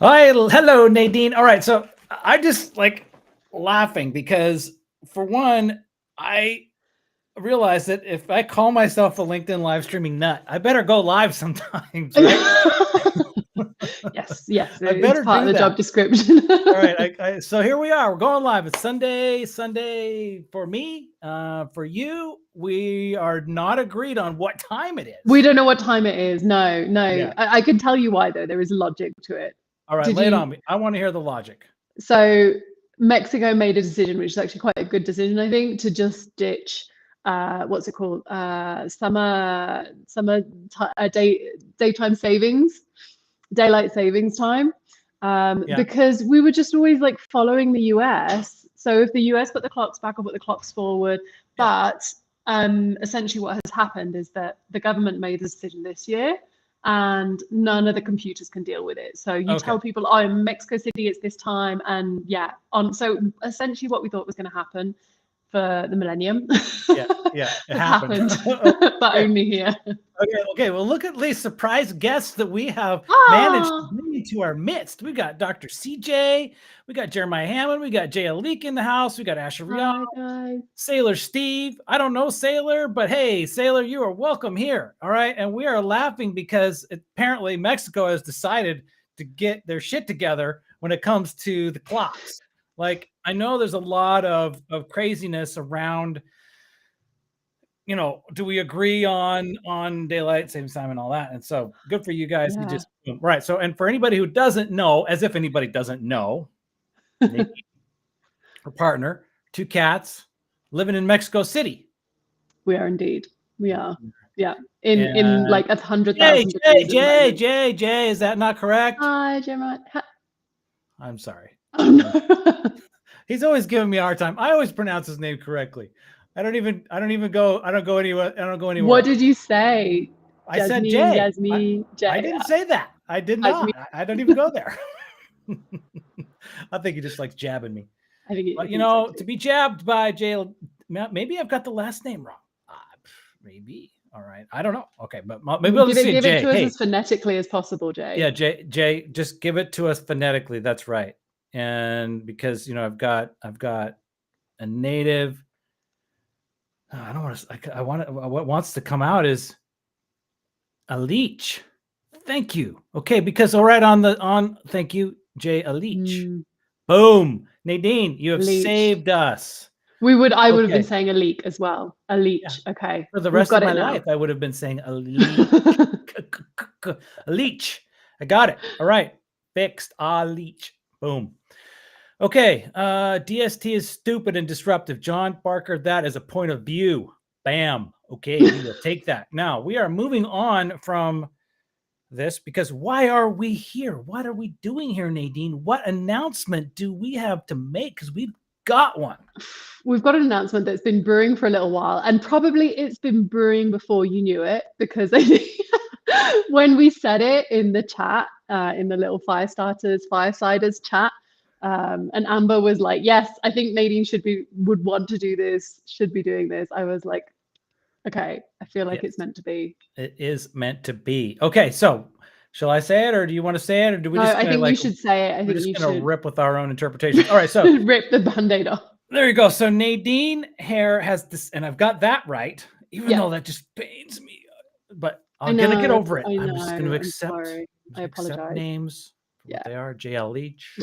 Hi, hello, Nadine. All right, so I just like laughing because, for one, I realize that if I call myself a LinkedIn live streaming nut, I better go live sometimes, right? Yes, I it's better part do of the that. job description. All right, so here we are. We're going live. It's Sunday for me. For you, we are not agreed on what time it We is. don't know what time it is. No. Yeah. I can tell you why, though. There is logic to it. All right, Did lay it you? on me. I want to hear the logic. So Mexico made a decision, which is actually quite a good decision, I think, to just ditch what's it called? Daytime savings, daylight savings time. Yeah. Because we were just always like following the US. So if the US put the clocks back or put the clocks forward, Yeah. but essentially what has happened is that the government made the decision this year and none of the computers can deal with it. So you tell people, oh, in Mexico City, it's this time. And yeah, so essentially what we thought was going to happen for the millennium. Yeah, it happened, happened. but only here. Okay. Well, look at these surprise guests that we have managed to bring into our midst. We got Dr. CJ, we got Jeremiah Hammond, we got Jay Alik in the house, we got Asher Rial, Hi, guys. Sailor Steve. I don't know Sailor, but hey, Sailor, you are welcome here. All right. And we are laughing because apparently Mexico has decided to get their shit together when it comes to the clocks. Like, I know there's a lot of craziness around, do we agree on daylight savings time and all that? And so good for you guys. You just right. So, and for anybody who doesn't know, as if anybody doesn't know, her partner, 2 cats, living in Mexico City. We are indeed. We are. Yeah. In like 100,000 degrees. Jay, is that not correct? Hi, Jeremiah. I'm sorry. Oh, no. He's always giving me a hard time. I always pronounce his name correctly. I don't go anywhere. What did you say? I said Jay. Jasmine, Jay. I didn't say that. I did not. I don't even go there. I think he just likes jabbing me. I think so to be jabbed by Jay, maybe I've got the last name wrong. Maybe. All right. I don't know. Okay, but maybe I'll just say give Jay. It to us as phonetically as possible, Jay. Yeah, Jay, just give it to us phonetically. That's right. And because I've got a native. I don't want to. I want it. What wants to come out is a leech. Thank you. Okay, because thank you, Jay, a leech. Boom. Nadine, you have saved us. I would have been saying a leak as well. A leech. Yeah. Okay. For the rest of my life, I would have been saying a leech. A leech. I got it. All right. Fixed. A leech. Boom. Okay. DST is stupid and disruptive. John Barker, that is a point of view. Bam. Okay. We will take that. Now, we are moving on from this because why are we here? What are we doing here, Nadine? What announcement do we have to make? Because we've got one. We've got an announcement that's been brewing for a little while, and probably it's been brewing before you knew it, because I think when we said it in the chat, in the little Firesiders chat, and Amber was like, yes, I think Nadine would want to do this, should be doing this. I was like, okay, I feel like it's meant to be. It is meant to be. Okay, so shall I say it, or do you want to say it, or do we just? I think you should say it. I think we're just gonna rip with our own interpretation. All right, so rip the Band-Aid off. There you go. So Nadine Heir has this, and I've got that right, even though that just pains me. But I'm gonna get over it. I'm just gonna accept. I apologize. Accept names. Yeah, they are JL Leach,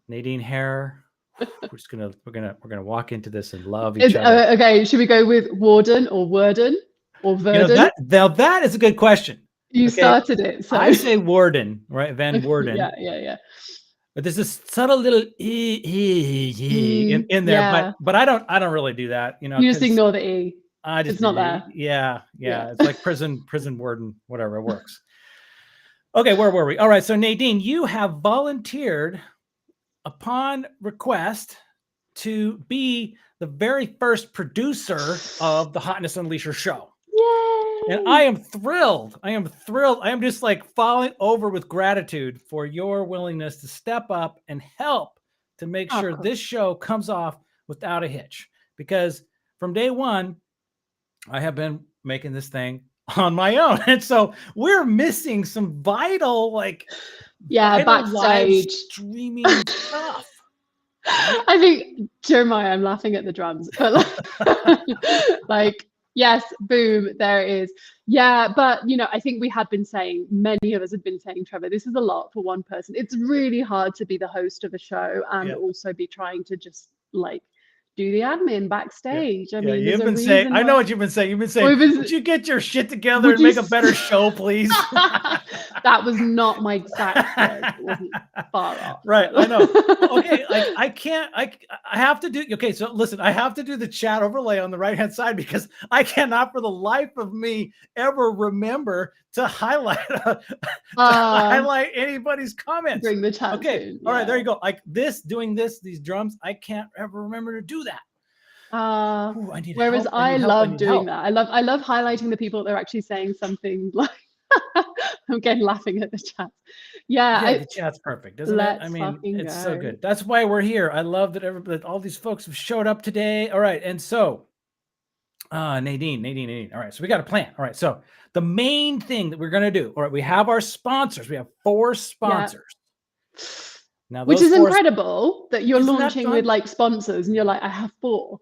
Nadine Heir. We're gonna walk into this and love each other. Okay, should we go with Warden or Worden or Verden? That is a good question. You started it. So I say Warden, right? Van Warden. Yeah. But there's this subtle little in there, but I don't really do that. You just ignore the E. It's not there. Yeah. It's like prison warden, whatever, it works. Okay, where were we? All right, so Nadine, you have volunteered upon request to be the very first producer of the Hotness Unleasher Show. Yay! And I am thrilled. I am just like falling over with gratitude for your willingness to step up and help to make sure this show comes off without a hitch. Because from day one, I have been making this thing on my own. And so we're missing some vital Yeah, vital live backstage. streaming stuff. I think Jeremiah, I'm laughing at the drums, but like, yes, boom, there it is. Yeah, but I think we had been saying, many of us had been saying, Trevor, this is a lot for one person. It's really hard to be the host of a show and also be trying to just like do the admin backstage. I mean, there's a reason. I know what you've been saying. You've been saying, would you get your shit together and make a better show, please? That was not my exact words. It wasn't far off. Right. I know. Okay. Like I have to do, okay. So listen, I have to do the chat overlay on the right-hand side because I cannot for the life of me ever remember to highlight, highlight anybody's comments. Bring the chat. Okay. All right. There you go. Like these drums, I can't ever remember to do that. Whereas I love doing that. I love highlighting the people that are actually saying something like, I'm getting laughing at the chat. Yeah, the chat's perfect, isn't it? I mean, it's so good. That's why we're here. I love that all these folks have showed up today. All right, and so Nadine. All right, so we got a plan. All right, so the main thing that we're gonna do. All right, we have our sponsors. We have 4 sponsors. Yeah. Now, which is incredible that you're launching with like sponsors, and you're like, I have 4.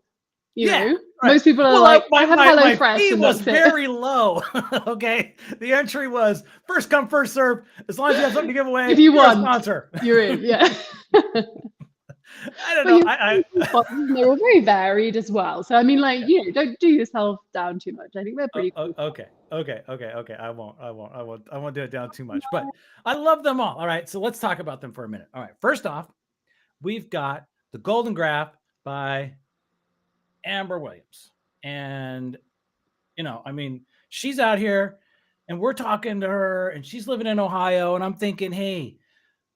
You know, right. Most people are like, I have HelloFresh. Fee was very low. Okay, the entry was first come, first serve. As long as you have something to give away, if you want a sponsor, you're in. Yeah. I don't know. They're all very varied as well. So I mean, like, don't do yourself down too much. I think they're pretty cool. Okay. I won't do it down too much. But I love them all. All right, so let's talk about them for a minute. All right, first off, we've got the Golden Graph by Amber Williams. And I mean, she's out here and we're talking to her and she's living in Ohio, and I'm thinking, hey,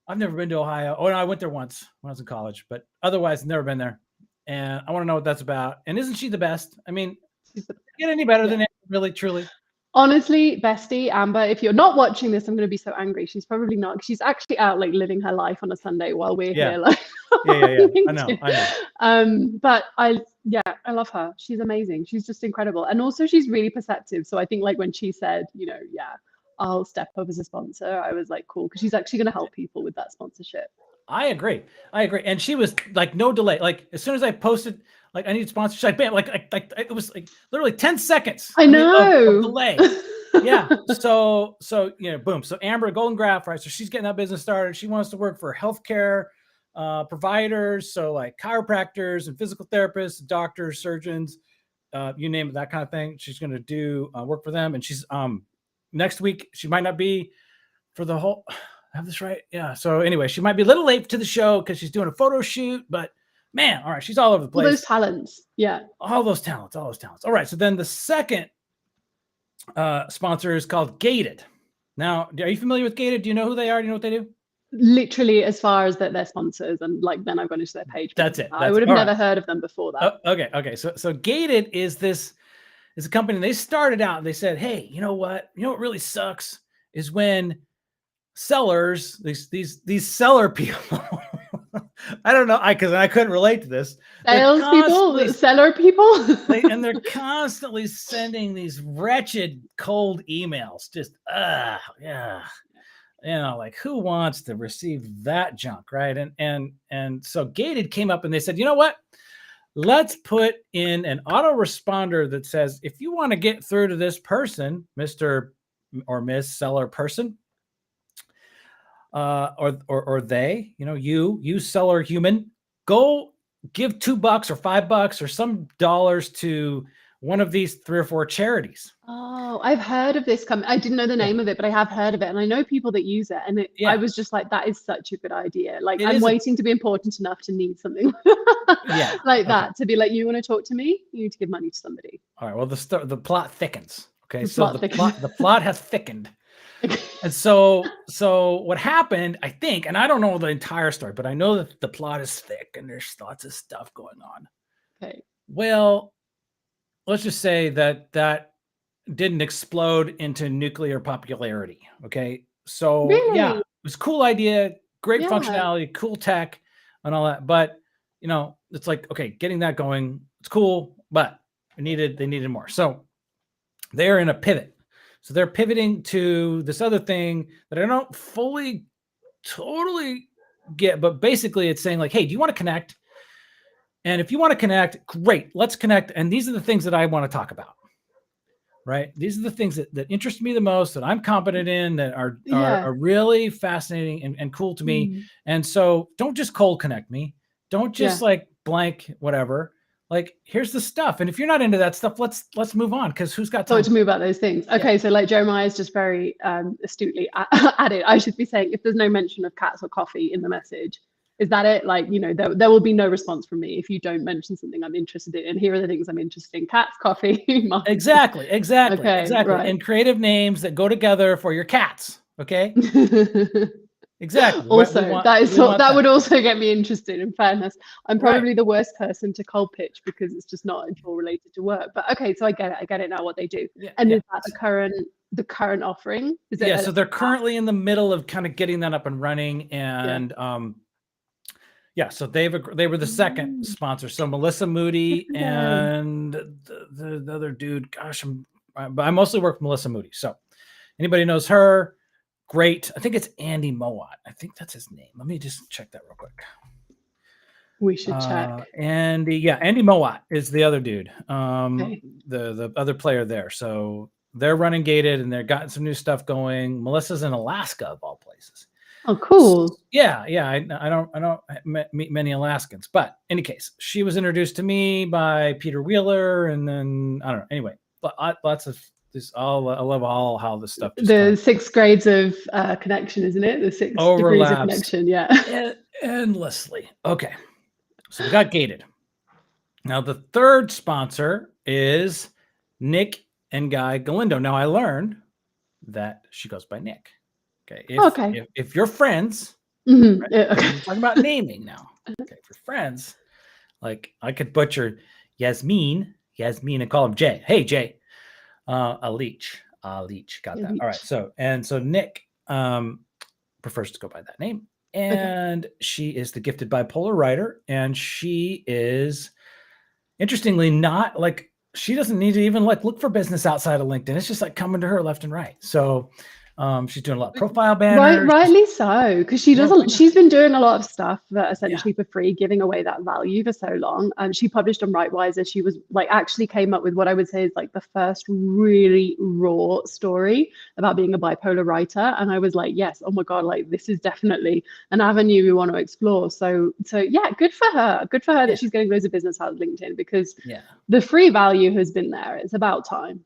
I've never been to Ohio. Oh no, I went there once when I was in college, but otherwise never been there. And I want to know what that's about. And isn't she the best? I mean, get any better than Amber, really, truly? Honestly, bestie, Amber, if you're not watching this, I'm going to be so angry. She's probably not. She's actually out like living her life on a Sunday while we're here. Like, yeah. I know. But I love her. She's amazing. She's just incredible. And also she's really perceptive. So I think like when she said, I'll step up as a sponsor, I was like, cool, because she's actually going to help people with that sponsorship. I agree. And she was like, no delay. Like as soon as I posted, like I need sponsorship, like bam, like it was like literally 10 seconds. I know. Of delay. Yeah. So boom. So Amber, Golden Graph, right? So she's getting that business started. She wants to work for healthcare providers, so like chiropractors and physical therapists, doctors, surgeons, you name it, that kind of thing. She's going to do work for them, and she's next week she might not be for the whole. I have this right? Yeah. So anyway, she might be a little late to the show because she's doing a photo shoot, but man, all right, she's all over the place. All those talents. Yeah. All those talents. All right. So then the second sponsor is called Gated. Now, are you familiar with Gated? Do you know who they are? Do you know what they do? Literally, as far as that they're sponsors, and like then I've gone into their page. That's it. I would have never heard of them before that. Okay. So Gated is a company. They started out and they said, hey, you know what really sucks is when sellers, these seller people. I don't know, because I couldn't relate to this. Sales people, seller people, and they're constantly sending these wretched cold emails. Just like who wants to receive that junk, right? And so Gated came up and they said, you know what? Let's put in an autoresponder that says, if you want to get through to this person, Mr. or Miss Seller person, or they, you seller human, go give $2 or $5 or some dollars to one of these 3 or 4 charities. Oh, I've heard of this company. I didn't know the name of it, but I have heard of it, and I know people that use it. And I was just like, that is such a good idea. Like, I'm waiting to be important enough to need something like that, to be like, you want to talk to me? You need to give money to somebody. All right. Well, the plot thickens. Okay, the plot has thickened. And so what happened, I think, and I don't know the entire story, but I know that the plot is thick and there's lots of stuff going on. Okay. Well, let's just say that didn't explode into nuclear popularity. Okay. So yeah, it was a cool idea, great functionality, cool tech and all that. But it's like, okay, getting that going, it's cool, but they needed more. So they're in a pivot. So they're pivoting to this other thing that I don't fully totally get, but basically it's saying like, hey, do you want to connect? And if you want to connect, great, let's connect. And these are the things that I want to talk about. Right. These are the things that interest me the most, that I'm competent in, that are really fascinating and cool to me. And so don't just cold connect me. Don't just like blank whatever. Like, here's the stuff. And if you're not into that stuff, let's move on, because who's got time to move about those things. Okay, so like Jeremiah is just very astutely added, I should be saying, if there's no mention of cats or coffee in the message, is that it? Like, you know, there will be no response from me if you don't mention something I'm interested in. And here are the things I'm interested in: cats, coffee. Exactly. Okay, right. And creative names that go together for your cats. Okay. Exactly. Also, that would also get me interested. In fairness, I'm probably the worst person to cold pitch because it's just not at all related to work. But okay, so I get it now what they do. And is that the current offering? Is it so they're currently in the middle of kind of getting that up and running, and so they were the second sponsor. So Melissa Moody and the other dude, gosh, I mostly work with Melissa Moody. So anybody knows her, great. I think it's Andy Mowat. I think that's his name. Let me just check that real quick. We should check. Andy Mowat is the other dude, the other player there. So they're running Gated, and they're gotten some new stuff going. Melissa's in Alaska, of all places. Oh, cool. So, yeah. I don't meet many Alaskans, but in any case, she was introduced to me by Peter Wheeler, and then I don't know. Anyway, lots of this. I love all how this stuff. The 6 grades of connection, isn't it? The 6 degrees of connection. Yeah. Endlessly. Okay. So we got Gated. Now the third sponsor is Nick and Guy Galindo. Now I learned that she goes by Nick. Okay. If you're friends, right, we're talking about naming now. Okay, if you're friends, like I could butcher Yasmin, and call him Jay. Hey, Jay. A leech. Got that. All right. So Nick prefers to go by that name. And she is the gifted bipolar writer. And she is, interestingly, not like, she doesn't need to even like look for business outside of LinkedIn. It's just like coming to her left and right. So she's doing a lot of profile banners. Rightly so, because she's been doing a lot of stuff that essentially for free, giving away that value for so long. She published on Rightwiser. She was like, actually came up with what I would say is like the first really raw story about being a bipolar writer. And I was like, yes, oh my God, like this is definitely an avenue we want to explore. So yeah, good for her. Good for her that she's getting loads of business out of LinkedIn, because the free value has been there. It's about time.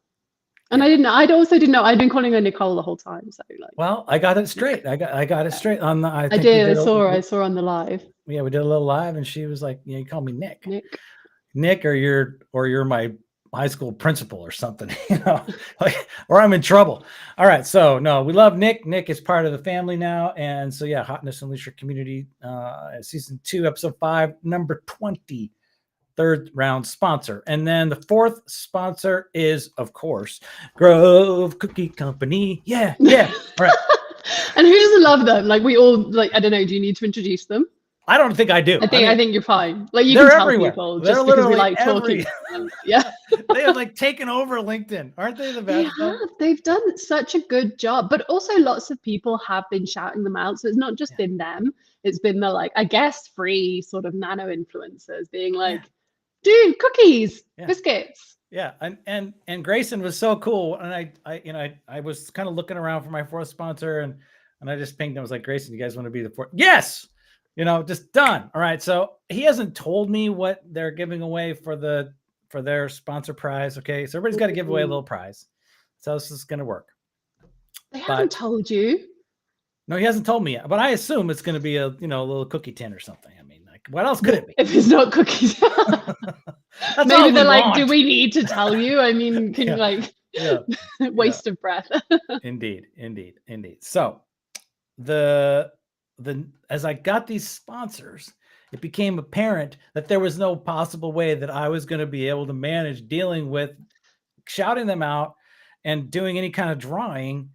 And I also didn't know. I'd been calling her Nicole the whole time. So like, well, I got it straight. I got it straight on the. I saw on the live. Yeah, we did a little live, and she was like, "Yeah, you call me Nick, or you're my high school principal or something, you know, like, or I'm in trouble." All right, so no, we love Nick. Nick is part of the family now, and so yeah, Hotness Unleasher Community, season 2, episode 5, number 20. Third round sponsor. And then the fourth sponsor is, of course, Grove Cookie Company. Yeah. All right. And who doesn't love them? Like we all, like, I don't know, do you need to introduce them? I don't think I do. I think you're fine. Like you can tell people they're just because we like talking. Yeah. They have like taken over LinkedIn. Aren't they the best? They've done such a good job, but also lots of people have been shouting them out. So it's not just been them. It's been the, like, I guess, free sort of nano influencers being like, dude, cookies, biscuits. Yeah, and Grayson was so cool, and I was kind of looking around for my fourth sponsor, and I just pinged him. I was like, Grayson, you guys want to be the fourth? Yes, just done. All right, so he hasn't told me what they're giving away for their sponsor prize. Okay, so everybody's got to give away a little prize. So this is going to work. They haven't told you. No, he hasn't told me yet, but I assume it's going to be a little cookie tin or something. I mean, like, what else could it be? If it's not cookies. Maybe they're like, do we need to tell you? I mean, can you like waste of breath? Indeed. So the as I got these sponsors, it became apparent that there was no possible way that I was going to be able to manage dealing with shouting them out and doing any kind of drawing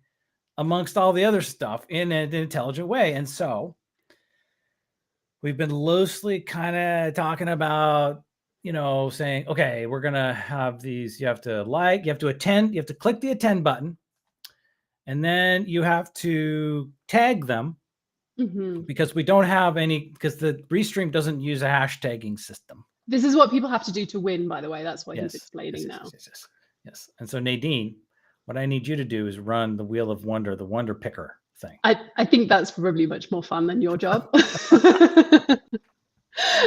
amongst all the other stuff in an intelligent way. And so we've been loosely kind of talking about, saying, okay, we're going to have these, you have to attend, you have to click the attend button, and then you have to tag them because we don't have any, because the Restream doesn't use a hashtagging system. This is what people have to do to win, by the way. That's what he's explaining now. Yes. And so Nadine, what I need you to do is run the Wheel of Wonder, the Wonder Picker thing. I think that's probably much more fun than your job.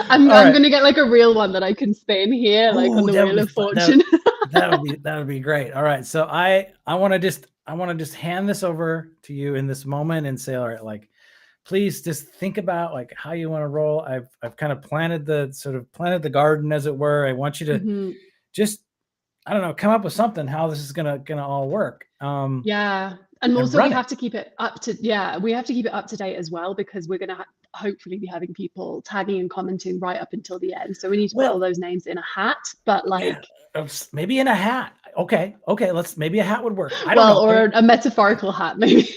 I'm going to get like a real one that I can spin here, like on the Wheel of Fortune. That would be great. All right. So I want to just hand this over to you in this moment and say, all right, like, please just think about like how you want to roll. I've kind of planted the garden, as it were. I want you to just, I don't know, come up with something, how this is gonna all work. Yeah. And also we have to keep it up to date as well, because we're gonna hopefully be having people tagging and commenting right up until the end. So we need to put all those names in a hat, but like maybe in a hat. Okay. Maybe a hat would work. I don't know. Or a metaphorical hat, maybe.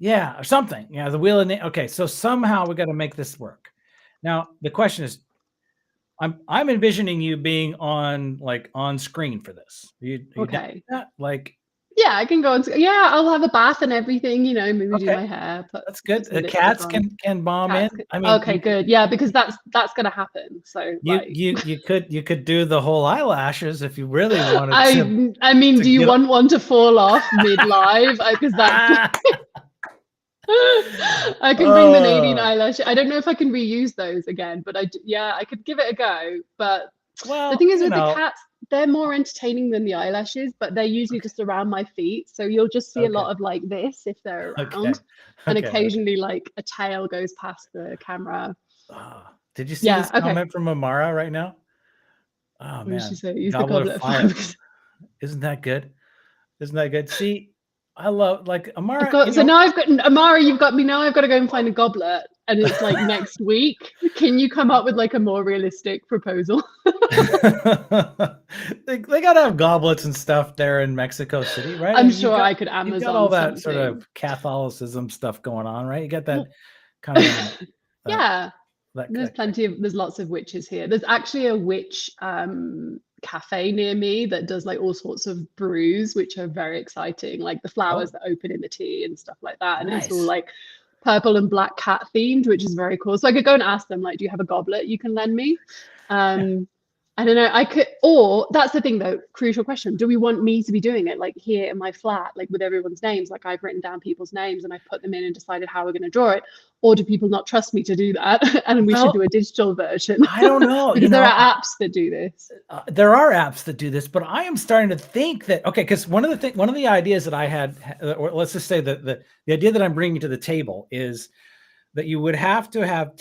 Yeah, or something. Yeah, the wheel of okay. So somehow we got to make this work. Now the question is, I'm envisioning you being on screen for this. You okay. Like, yeah, I can go on. Yeah, I'll have a bath and everything. You know, maybe do my hair. That's good. The cats can bomb in. I mean, okay, good. Yeah, because that's gonna happen. So you could do the whole eyelashes if you really wanted. I mean, do you want one to fall off mid live? Because that's. I can bring the Nadine eyelash. I don't know if I can reuse those again, but I could give it a go. But the thing is with the cats, they're more entertaining than the eyelashes, but they're usually just around my feet. So you'll just see a lot of like this if they're around, and occasionally like a tail goes past the camera. Did you see this comment from Amara right now? Oh man, what did she say? Use the goblet of fire. Isn't that good? See, I love like Amara. So now I've got Amara. You've got me now. I've got to go and find a goblet, and it's like next week. Can you come up with like a more realistic proposal? they gotta have goblets and stuff there in Mexico City, right? I'm sure I could Amazon. You got all that sort of Catholicism stuff going on, right? You got that kind of there's lots of witches here. There's actually a witch cafe near me that does like all sorts of brews, which are very exciting, like the flowers that open in the tea and stuff like that. And it's all like purple and black cat themed, which is very cool. So I could go and ask them, like, do you have a goblet you can lend me? I don't know. I could, or that's the thing though, crucial question. Do we want me to be doing it like here in my flat, like with everyone's names? Like I've written down people's names and I've put them in and decided how we're going to draw it. Or do people not trust me to do that? And we should do a digital version. I don't know. Because there are apps that do this. There are apps that do this, but I am starting to think that, okay, because one of the ideas that I had, or let's just say that the idea that I'm bringing to the table is that you would have to have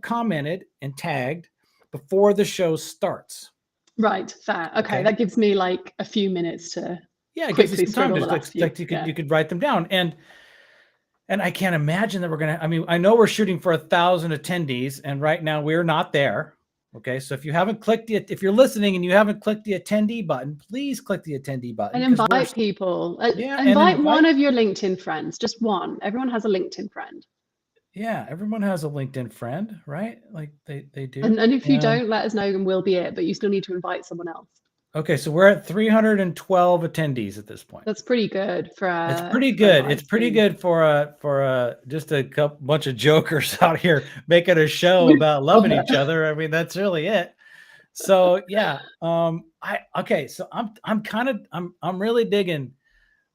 commented and tagged before the show starts. Right, fair. Okay, that gives me like a few minutes to quickly scribble the last few. You could write them down, and I can't imagine that we're gonna. I mean, I know we're shooting for 1,000 attendees, and right now we're not there. Okay, so if you haven't clicked it, if you're listening and you haven't clicked the attendee button, please click the attendee button and invite people. Invite one of your LinkedIn friends, just one. Everyone has a LinkedIn friend. Yeah, everyone has a LinkedIn friend, right? Like they do. And if you don't, let us know and we'll be it, but you still need to invite someone else. Okay, so we're at 312 attendees at this point. That's pretty good for it's pretty good. It's pretty good for just a bunch of jokers out here making a show about loving each other. I mean, that's really it. So yeah. So I'm really digging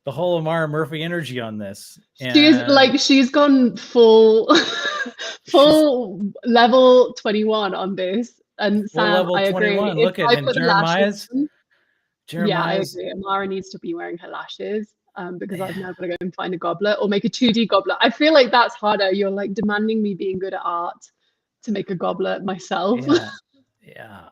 the whole Amara Murphy energy on this. And she's gone full level 21 on this. And Sam, I agree. Look at Jeremiah's. Yeah, I agree. Amara needs to be wearing her lashes because I've now got to go and find a goblet or make a 2D goblet. I feel like that's harder. You're like demanding me being good at art to make a goblet myself. Yeah.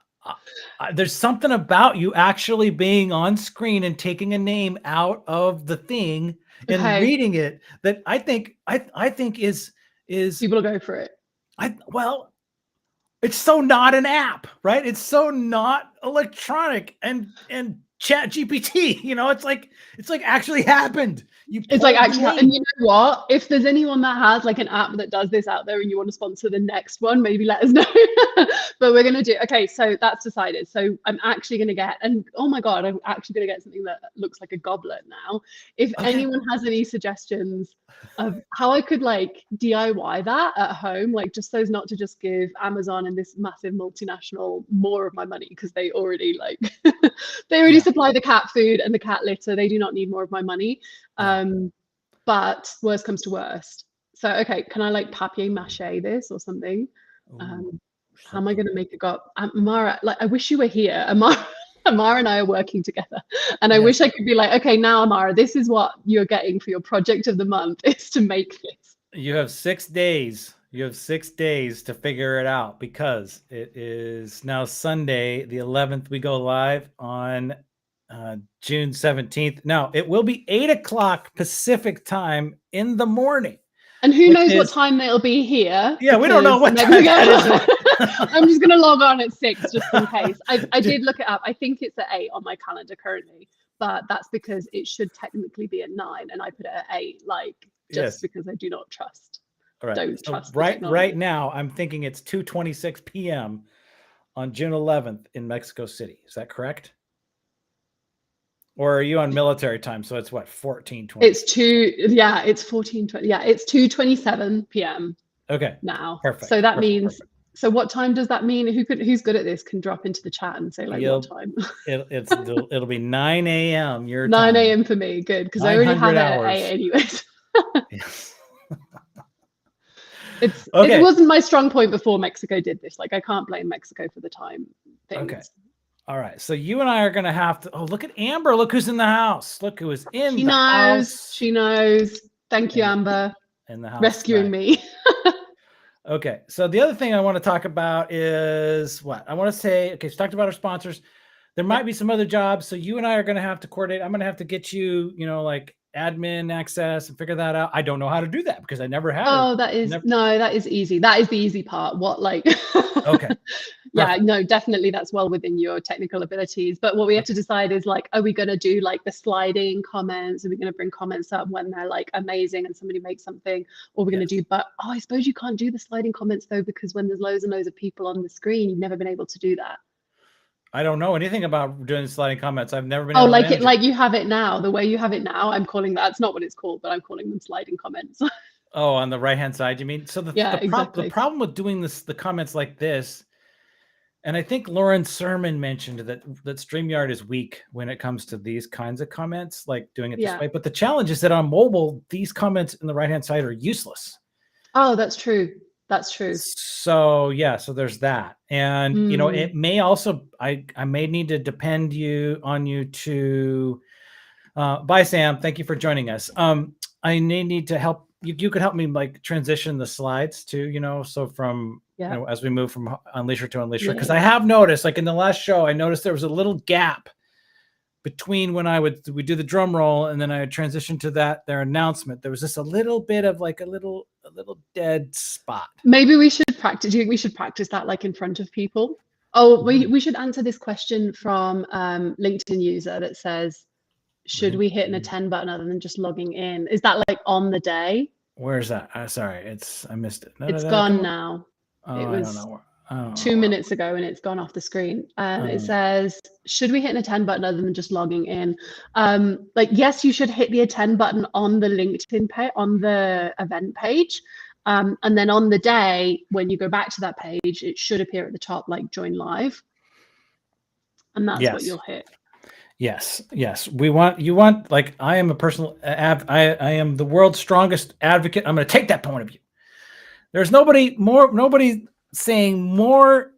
There's something about you actually being on screen and taking a name out of the thing and reading it that I think is people go for it. It's so not an app, right? It's so not electronic and chat GPT. You know, it's like actually happened. It's like actually, and you know what? If there's anyone that has like an app that does this out there and you want to sponsor the next one, maybe let us know. But we're gonna do okay. So that's decided. So I'm actually gonna get, and oh my god, I'm actually gonna get something that looks like a goblet now. If anyone has any suggestions of how I could like DIY that at home, like just so as not to just give Amazon and this massive multinational more of my money because they already like they already supply the cat food and the cat litter. They do not need more of my money. But worst comes to worst. So okay, can I like papier mâché this or something? How am I going to make it go? Amara, like I wish you were here. Amara and I are working together, and I wish I could be like, okay, now Amara, this is what you're getting for your project of the month is to make this. You have 6 days. You have 6 days to figure it out because it is now Sunday, the 11th. We go live on June 17th. Now it will be 8 o'clock Pacific time in the morning. And who knows what time it'll be here? Yeah, we don't know what time it is. I'm just going to log on at 6 just in case. I did look it up. I think it's at 8 on my calendar currently, but that's because it should technically be at 9 and I put it at 8, like just because I do not trust. All right. Don't trust. Right now, I'm thinking it's 2:26 p.m. on June 11th in Mexico City. Is that correct? Or are you on military time? So it's what, 14:20? It's 14:20. Yeah, it's 2:27 p.m. Okay. Now. Perfect. So that means. So what time does that mean? Who's good at this can drop into the chat and say like what time? It'll be 9 a.m. your 9 time. a.m. for me. Good, because I already have it at 8 anyways. It wasn't my strong point before Mexico did this. Like I can't blame Mexico for the time things. Okay. All right. So you and I are gonna have to. Oh, look at Amber. Look who's in the house. Look who is in the house. She knows. Thank you, Amber. In the house. Rescuing me. Okay. So the other thing I want to talk about is what I want to say. Okay. So talked about our sponsors. There might be some other jobs. So you and I are going to have to coordinate. I'm going to have to get you, like admin access and figure that out. I don't know how to do that because I never have. Oh, that is easy. That is the easy part. Okay. Yeah, no, definitely that's well within your technical abilities. But what we have to decide is like, are we going to do like the sliding comments? Are we going to bring comments up when they're like amazing and somebody makes something? Or we're going to do, I suppose you can't do the sliding comments though, because when there's loads and loads of people on the screen, you've never been able to do that. I don't know anything about doing sliding comments. I've never been. Oh, like you have it now. The way you have it now, I'm calling that. It's not what it's called, but I'm calling them sliding comments. Oh, on the right hand side, you mean? So the problem with doing the comments like this, and I think Lauren Sermon mentioned that StreamYard is weak when it comes to these kinds of comments, like doing it this way. But the challenge is that on mobile, these comments in the right hand side are useless. Oh, that's true. That's true. So so there's that. And it may also I may need to depend on you to bye Sam, thank you for joining us. I need to help you could help me like transition the slides too, so from as we move from Unleasher to Unleasher, because I have noticed like in the last show I noticed there was a little gap between when we do the drum roll and then I would transition to their announcement. There was just a little bit of like a little dead spot. Maybe we should practice. Do you think we should practice that like in front of people? Oh, we should answer this question from LinkedIn user that says, should we hit an attend button other than just logging in? Is that like on the day? Where's that? Sorry, I missed it. It's gone now. Oh, it was 2 minutes ago and it's gone off the screen. It says, should we hit an attend button other than just logging in? Yes, you should hit the attend button on the LinkedIn page, on the event page. And then on the day, when you go back to that page, it should appear at the top, like join live. And that's what you'll hit. Yes. You want like, I am a personal, I am the world's strongest advocate. I'm going to take that point of view. There's nobody saying more,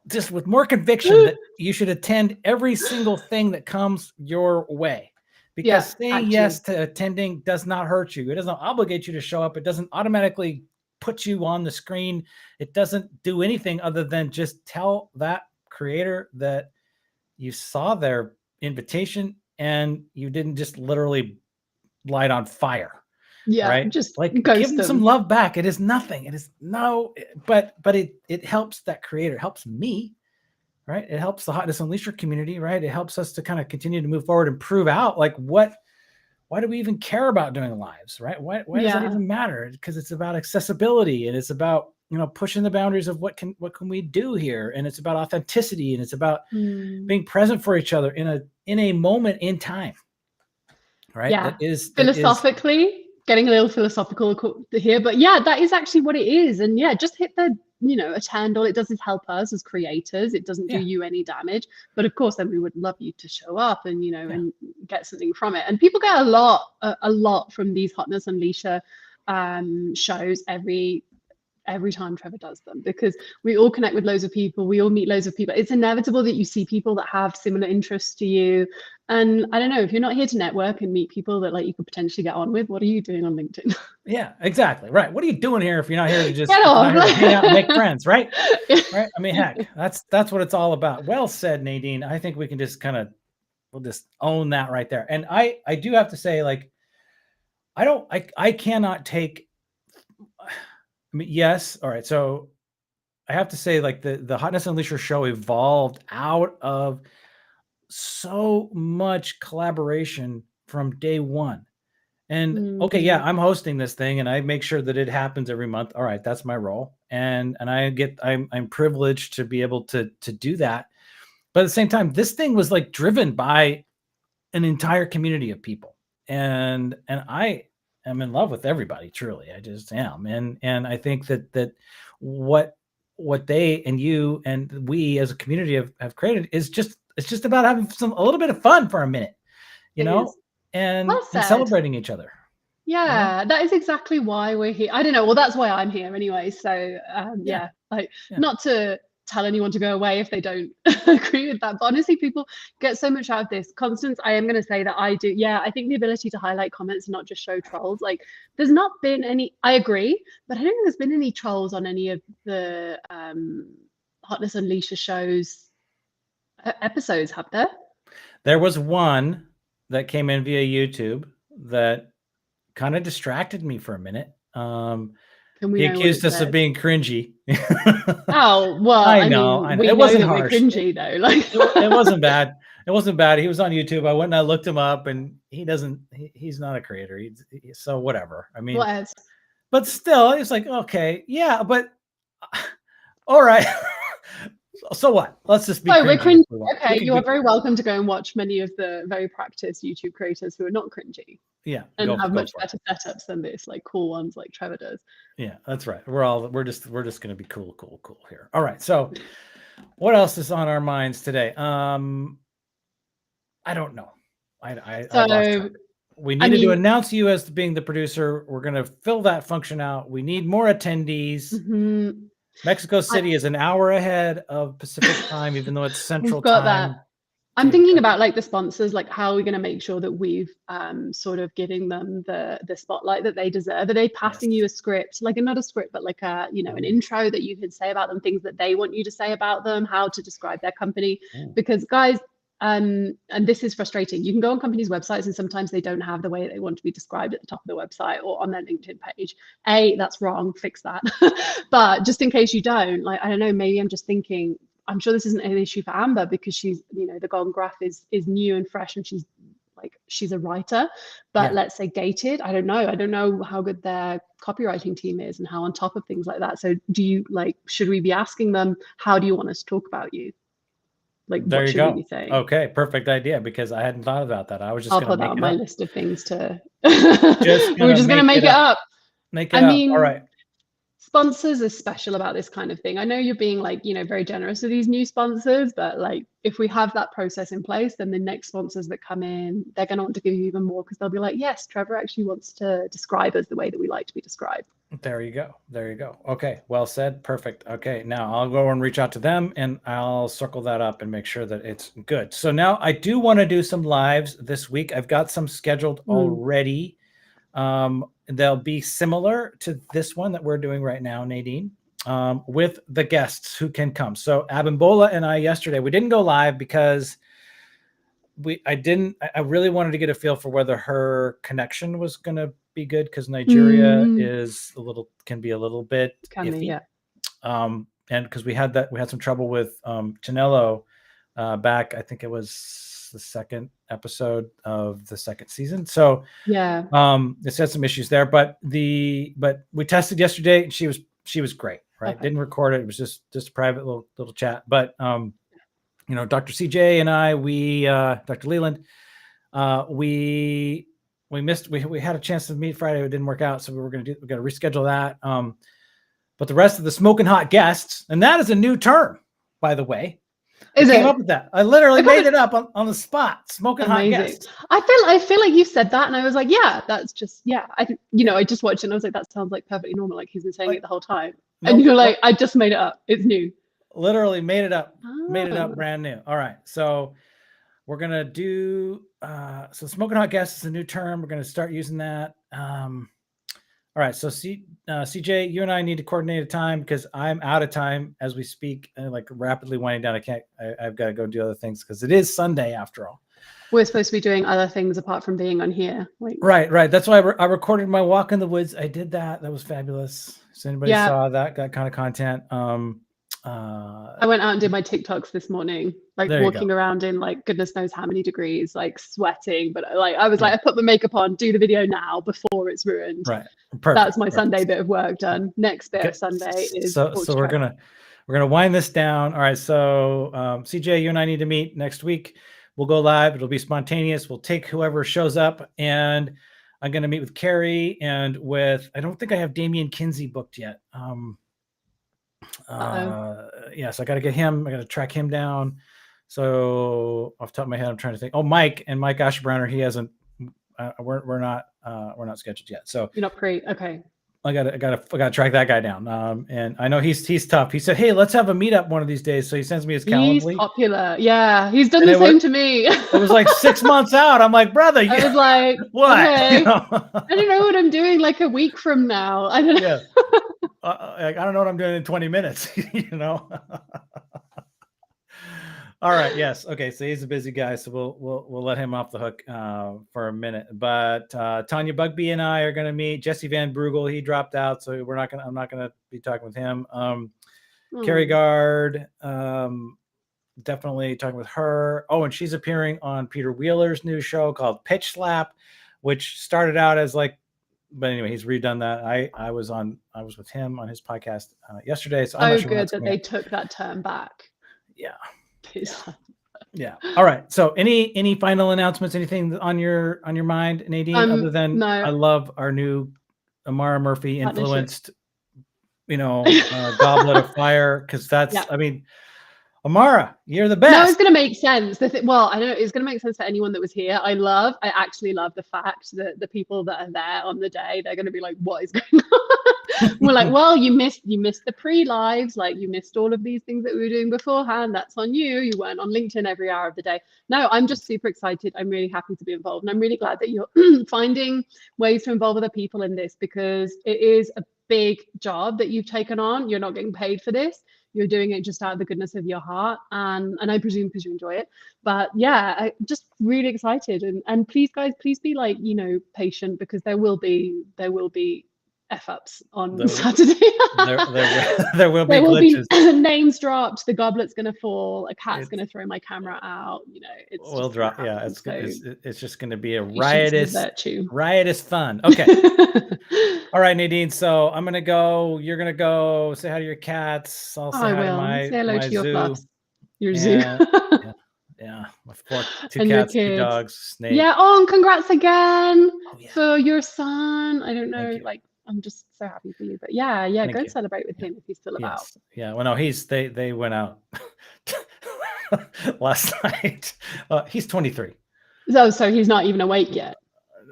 just with more conviction that you should attend every single thing that comes your way, because saying yes to attending does not hurt you. It doesn't obligate you to show up. It doesn't automatically put you on the screen. It doesn't do anything other than just tell that creator that you saw their invitation and you didn't just literally light on fire. Yeah, right. Just like give them some love back. It is nothing. It is but it helps that creator, helps me, right? It helps the Hotness Unleasher community, right? It helps us to kind of continue to move forward and prove out like why do we even care about doing lives, right? Why does that even matter? Because it's about accessibility, and it's about, you know, pushing the boundaries of what can we do here, and it's about authenticity, and it's about being present for each other in a moment in time, right? Yeah. That is Philosophically, getting a little philosophical here, but yeah, that is actually what it is. And yeah, just hit the, you know, attend. All it does is help us as creators. It doesn't do you any damage. But of course, then we would love you to show up and, you know, and get something from it. And people get a lot from these Hotness Unleasher shows every time Trevor does them, because we all connect with loads of people, we all meet loads of people. It's inevitable that you see people that have similar interests to you. And I don't know, if you're not here to network and meet people that like you could potentially get on with, what are you doing on LinkedIn? Yeah, exactly. Right. What are you doing here if you're not here to just Get off. hang out and make friends, right? Right. I mean, heck, that's what it's all about. Well said, Nadine. I think we can just we'll just own that right there. And I do have to say, like, I cannot take, I mean, yes. All right. So I have to say, like, the Hotness Unleasher show evolved out of so much collaboration from day one. And okay, yeah, I'm hosting this thing and I make sure that it happens every month. All right, that's my role. And I'm privileged to be able to do that. But at the same time, this thing was like driven by an entire community of people. And I am in love with everybody, truly. I just am. And I think that what they and you and we as a community have created is it's just about having a little bit of fun for a minute, you know, and celebrating each other. Yeah, you know? That is exactly why we're here. I don't know. Well, that's why I'm here anyway. So not to tell anyone to go away if they don't agree with that. But honestly, people get so much out of this. Constance, I am going to say that I do. Yeah, I think the ability to highlight comments and not just show trolls. Like, there's not been any, I agree, but I don't think there's been any trolls on any of the Hotness Unleasher shows episodes, have there? There was one that came in via YouTube that kind of distracted me for a minute. He accused us of being cringy. Oh, well, I know. It wasn't harsh. Cringy though. Like it wasn't bad. It wasn't bad. He was on YouTube. I went and I looked him up, and he's not a creator. So whatever. I mean, but still, it's like, okay, yeah, but all right. So what? Let's just be cringy. Okay, you are very welcome to go and watch many of the very practiced YouTube creators who are not cringy. Yeah, and have much better setups than this, like cool ones like Trevor does. Yeah, that's right. We're just gonna be cool here. All right. So, what else is on our minds today? I don't know. We needed to announce you as being the producer. We're gonna fill that function out. We need more attendees. Mm-hmm. Mexico City is an hour ahead of Pacific time, even though it's Central time. That. I'm thinking about like the sponsors, like how are we going to make sure that we've sort of giving them the spotlight that they deserve? Are they passing you a script, like not a script, but like a, you know, an intro that you can say about them, things that they want you to say about them, how to describe their company? Because guys, and this is frustrating. You can go on companies' websites and sometimes they don't have the way they want to be described at the top of the website or on their LinkedIn page. That's wrong, fix that. But just in case you don't, like, I don't know, maybe I'm just thinking, I'm sure this isn't an issue for Amber because she's, you know, the Golden Graph is new and fresh and she's a writer, but let's say gated. I don't know how good their copywriting team is and how on top of things like that. So do you should we be asking them, how do you want us to talk about you? Like, there what you should go. we be saying? Okay, perfect idea, because I hadn't thought about that. I was just I'll put that on my list of things to we're just gonna make it up. Make it up. All right. Sponsors are special about this kind of thing. I know you're being like, you know, very generous with these new sponsors, but like if we have that process in place, then the next sponsors that come in, they're going to want to give you even more because they'll be like, yes, Trevor actually wants to describe us the way that we like to be described. There you go. There you go. Okay. Well said. Perfect. Okay. Now I'll go and reach out to them and I'll circle that up and make sure that it's good. So now I do want to do some lives this week. I've got some scheduled already. They'll be similar to this one that we're doing right now, Nadine, with the guests who can come. So Abimbola and I yesterday, we didn't go live because I really wanted to get a feel for whether her connection was going to be good because Nigeria can be a little bit iffy. Yeah. because we had some trouble with Chanello back, I think it was the second episode of the second season. So yeah, it's had some issues there, but we tested yesterday and she was great, right? okay. Didn't record it. It was just a private little chat. But Dr. CJ and I, Dr. Leland, we had a chance to meet Friday. It didn't work out. So we're going to reschedule that. But the rest of the smoking hot guests, and that is a new term, by the way. I came up with that. I literally made it up on the spot. Smoking hot guests. I feel like you said that, and I was like, yeah, that's just I think I just watched it, and I was like, that sounds like perfectly normal. Like he's been saying it the whole time, and you're like, I just made it up. It's new. Literally made it up. Made it up, brand new. All right, so we're gonna do so. Smoking hot guests is a new term. We're gonna start using that. All right, so CJ, you and I need to coordinate a time because I'm out of time as we speak, and like rapidly winding down. I've got to go do other things because it is Sunday after all. We're supposed to be doing other things apart from being on here. Right. That's why I recorded my walk in the woods. I did that. That was fabulous. So anybody saw that kind of content? I went out and did my TikToks this morning, like walking around in like goodness knows how many degrees, like sweating. But like I was like, I put the makeup on, do the video now before it's ruined. Right. Perfect. That's my Sunday bit of work done. Next bit of Sunday is so we're gonna wind this down. All right. So CJ, you and I need to meet next week. We'll go live. It'll be spontaneous. We'll take whoever shows up, and I'm gonna meet with Carrie and I don't think I have Damian Kinsey booked yet. Yes, I got to get him. I got to track him down. So off the top of my head, I'm trying to think. Oh, Mike Ashbrowner. He hasn't. We're not scheduled yet. So you're not pre. Okay. I gotta track that guy down. And I know he's tough. He said, "Hey, let's have a meetup one of these days." So he sends me his calendar. He's popular. Yeah, he's done the same to me. It was like 6 months out. I'm like, brother. I was like, what? Okay. I don't know what I'm doing like a week from now. I don't know. Yeah. I don't know what I'm doing in 20 minutes. All right. Yes. Okay. So he's a busy guy. So we'll let him off the hook for a minute. But Tanya Bugby and I are going to meet. Jesse Van Brugel. He dropped out, so I'm not gonna be talking with him. Carrie Gard. Definitely talking with her. Oh, and she's appearing on Peter Wheeler's new show called Pitch Slap, which started out as like. But anyway, he's redone that. I was with him on his podcast yesterday. So I'm not sure good that they took that term back. Yeah. Yeah. All right. So any final announcements? Anything on your mind, Nadine? Other than no. I love our new Amara Murphy influenced, Goblet of Fire, because that's I mean. Amara, you're the best. No, it's going to make sense. Well, I don't know. It's going to make sense for anyone that was here. I actually love the fact that the people that are there on the day, they're going to be like, what is going on? We're like, well, you missed the pre-lives. Like you missed all of these things that we were doing beforehand. That's on you. You weren't on LinkedIn every hour of the day. No, I'm just super excited. I'm really happy to be involved. And I'm really glad that you're finding ways to involve other people in this, because it is a big job that you've taken on. You're not getting paid for this. You're doing it just out of the goodness of your heart, and I presume because you enjoy it. But yeah, I'm just really excited, and please guys, please be like, patient, because there will be F-ups on Saturday. there will be glitches. Names dropped, the goblet's gonna fall, a cat's gonna throw my camera out, we'll drop. Yeah, it's just gonna be a riotous fun. Okay. All right, Nadine. So I'm gonna go. You're gonna go. Say hi to your cats. I'll say hi to my say hello to your zoo. pups. Your zoo. Yeah. Two cats, 2 dogs, snake. Yeah. Oh, and congrats again for your son. I don't know. Like, I'm just so happy for you. But yeah. Go celebrate with him if he's still about. Yeah. Well, no, they went out last night. He's 23. So he's not even awake yet.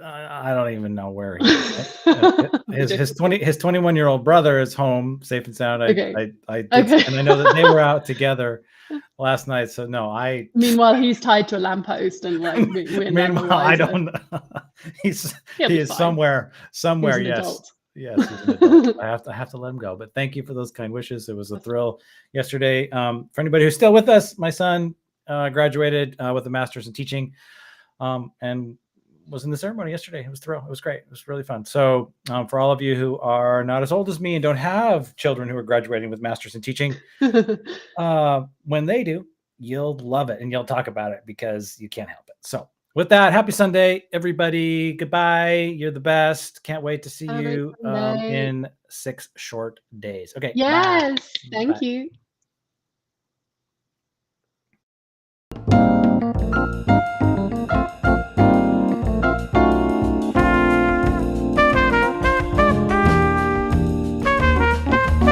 I don't even know where he is. His 21-year-old brother is home, safe and sound. And I know that they were out together last night. So no, Meanwhile, he's tied to a lamppost and like. Meanwhile, I don't know. He is somewhere. Yes. Yes, he's an adult. I have to let him go. But thank you for those kind wishes. It was a thrill yesterday. For anybody who's still with us, my son graduated with a master's in teaching, and was in the ceremony yesterday. It was thrilled. It was great. It was really fun. So for all of you who are not as old as me and don't have children who are graduating with masters in teaching, when they do, you'll love it and you'll talk about it because you can't help it. So with that, happy Sunday, everybody. Goodbye. You're the best. Can't wait to see you in 6 short days. Okay. Yes. Bye. Thank you.